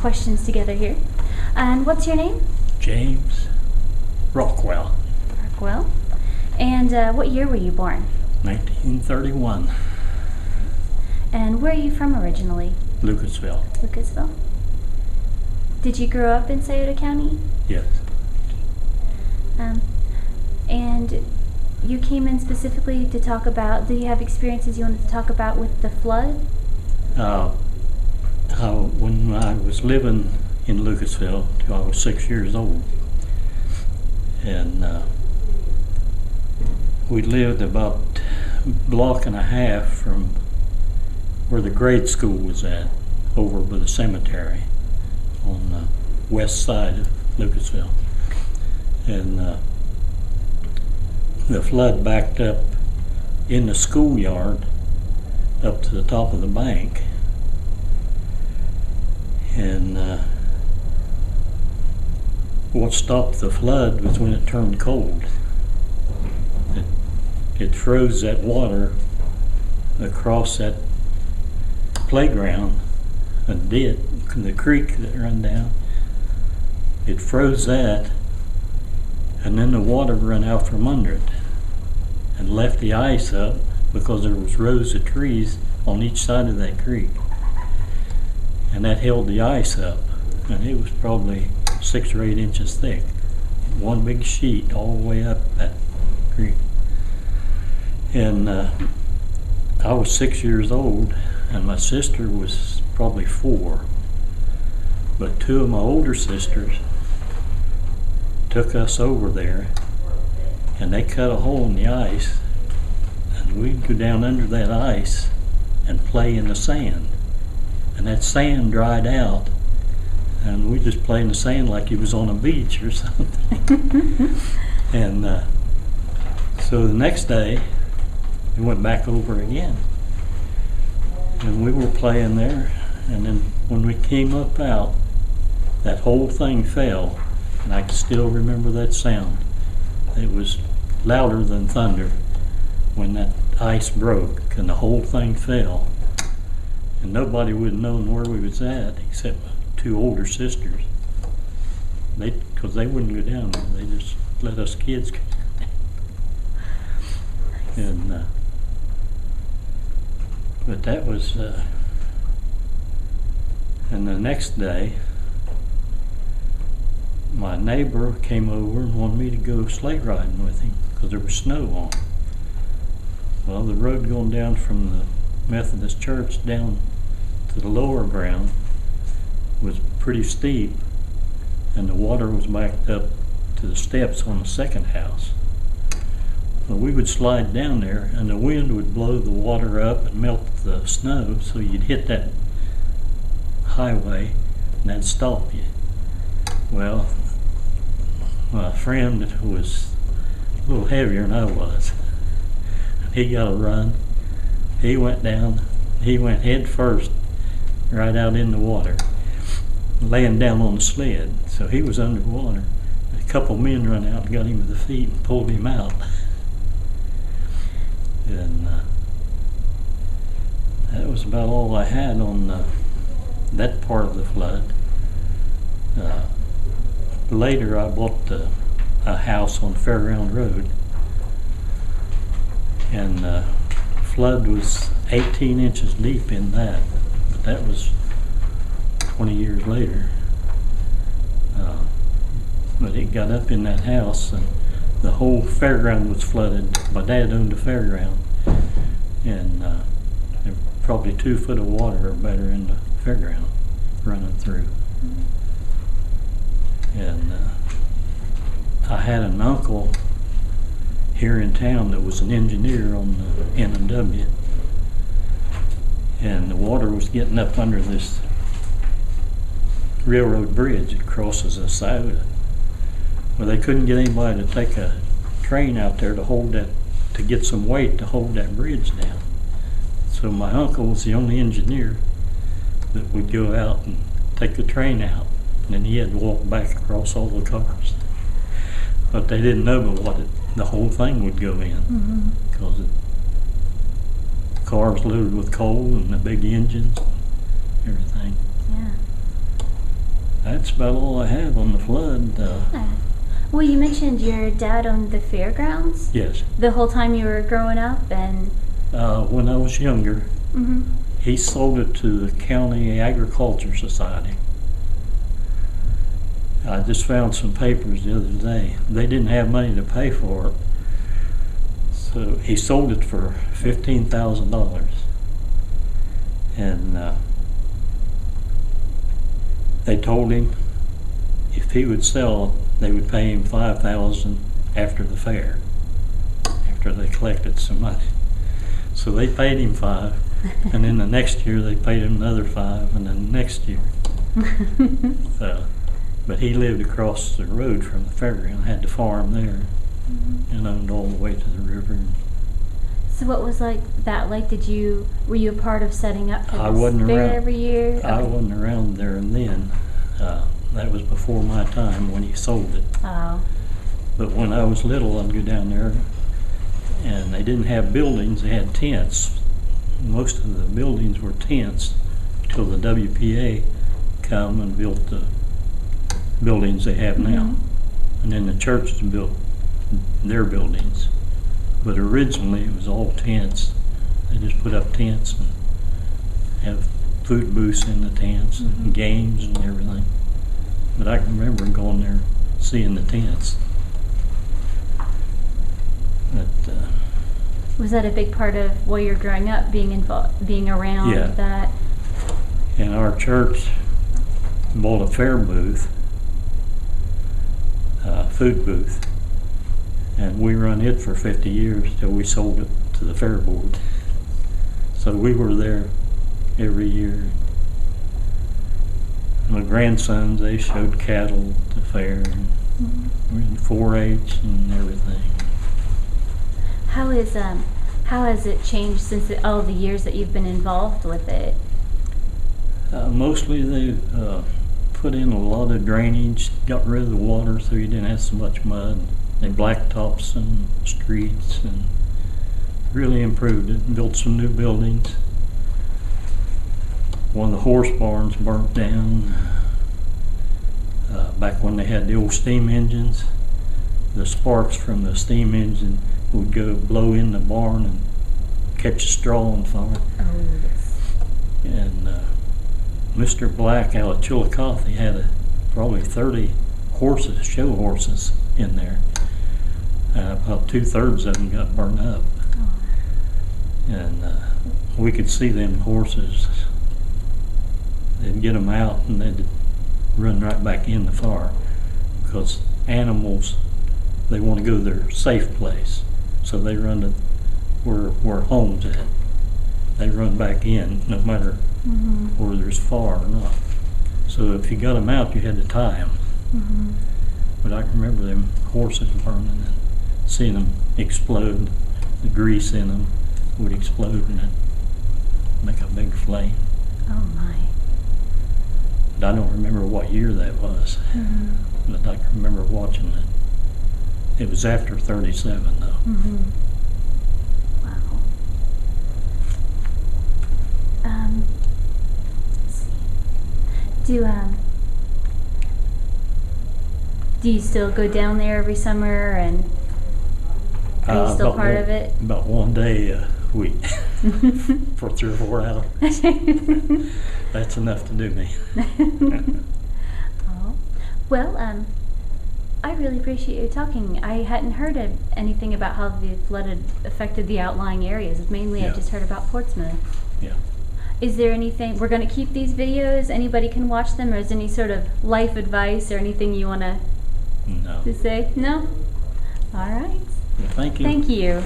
questions together here. And what's your name? James Rockwell. Rockwell. And what year were you born? 1931. And where are you from originally? Lucasville. Lucasville. Did you grow up in Scioto County? Yes. And you came in specifically to talk about, do you have experiences you wanted to talk about with the flood? When I was living in Lucasville till I was 6 years old, and we lived about a block and a half from where the grade school was at, over by the cemetery on the west side of Lucasville. And the flood backed up in the schoolyard up to the top of the bank. And what stopped the flood was when it turned cold. It froze that water across that playground, the creek that ran down. It froze that, and then the water ran out from under it and left the ice up because there was rows of trees on each side of that creek. And that held the ice up, and it was probably 6 or 8 inches thick. One big sheet all the way up that creek. And I was 6 years old, and my sister was probably 4. But 2 of my older sisters took us over there, and they cut a hole in the ice, and we'd go down under that ice and play in the sand. And that sand dried out, and we just played in the sand like it was on a beach or something. And so the next day, we went back over again. And we were playing there, and then when we came up out, that whole thing fell, and I can still remember that sound. It was louder than thunder when that ice broke, and the whole thing fell. And nobody would have known where we was at except my 2 older sisters. Because they wouldn't go down there. They just let us kids go down there. And but that was. And the next day, my neighbor came over and wanted me to go sleigh riding with him because there was snow on. Well, the road going down from the Methodist church down to the lower ground was pretty steep, and the water was backed up to the steps on the second house. Well, we would slide down there, and the wind would blow the water up and melt the snow, so you'd hit that highway and that'd stop you. Well, my friend was a little heavier than I was. He got a run. He went down. He went head first right out in the water, laying down on the sled. So he was underwater. A couple men ran out and got him with the feet and pulled him out. And that was about all I had on that part of the flood. Later I bought a house on Fairgrounds Road, and flood was 18 inches deep in that, but that was 20 years later. But it got up in that house, and the whole fairground was flooded. My dad owned a fairground, and there were probably 2 foot of water or better in the fairground running through. And I had an uncle here in town that was an engineer on the N&W, and the water was getting up under this railroad bridge that crosses the Scioto. Well, they couldn't get anybody to take a train out there to hold that, to get some weight to hold that bridge down. So my uncle was the only engineer that would go out and take the train out, and then he had to walk back across all the cars. But they didn't know but what the whole thing would go in, because the car was loaded with coal and the big engines and everything. Yeah. That's about all I have on the flood. Well, you mentioned your dad owned the Fairgrounds Yes. the whole time you were growing up, and When I was younger, mhm. he sold it to the County Agriculture Society. I just found some papers the other day. They didn't have money to pay for it, so he sold it for $15,000. And they told him if he would sell it, they would pay him $5,000 after the fair, after they collected some money. So they paid him $5,000, and then the next year they paid him another $5,000, and then the next year. But he lived across the road from the fairground, had the farm there, and owned all the way to the river. So what was that like? Were you a part of setting up for I this wasn't fair around. every year? I Okay. wasn't around there and then. That was before my time when he sold it. Oh. But when I was little, I'd go down there, and they didn't have buildings, they had tents. Most of the buildings were tents till the WPA come and built the buildings they have now. Mhm. And then the churches built their buildings. But originally it was all tents. They just put up tents and have food booths in the tents and games and everything. But I can remember going there, seeing the tents. But, Was that a big part of while you're growing up, being involved, being around Yeah. that? and our church bought a fair booth, food booth, and we run it for 50 years till we sold it to the fair board. So we were there every year. My grandsons, they showed cattle at the fair, and we had 4-H and everything. How has it changed since all the years that you've been involved with it? Mostly they put in a lot of drainage, got rid of the water so you didn't have so much mud. They blacktopped some streets and really improved it and built some new buildings. One of the horse barns burnt down back when they had the old steam engines. The sparks from the steam engine would go blow in the barn and catch a straw on fire. Oh, yes. And Mr. Black out of Chillicothe had probably 30 horses, show horses in there. About 2/3 of them got burned up. Oh. And we could see them horses. They'd get them out and they'd run right back in the fire, because animals, they want to go to their safe place. So they run to where home's at. They run back in no matter where there's fire or not. So if you got them out, you had to tie them. But I can remember them horses burning and seeing them explode. The grease in them would explode and it'd make a big flame. Oh my. But I don't remember what year that was. But I can remember watching it. It was after 37 though. Wow. Let's see. Do you still go down there every summer, and are you still About part one- of it? About one day a week for 3 or 4 hours. That's enough to do me. Oh. Well, I really appreciate you talking. I hadn't heard of anything about how the flood had affected the outlying areas. Mainly, I Yeah. just heard about Portsmouth. Yeah. Is there anything, we're going to keep these videos, anybody can watch them, or is there any sort of life advice or anything you want No. to say? No? All right. Thank you. Thank you.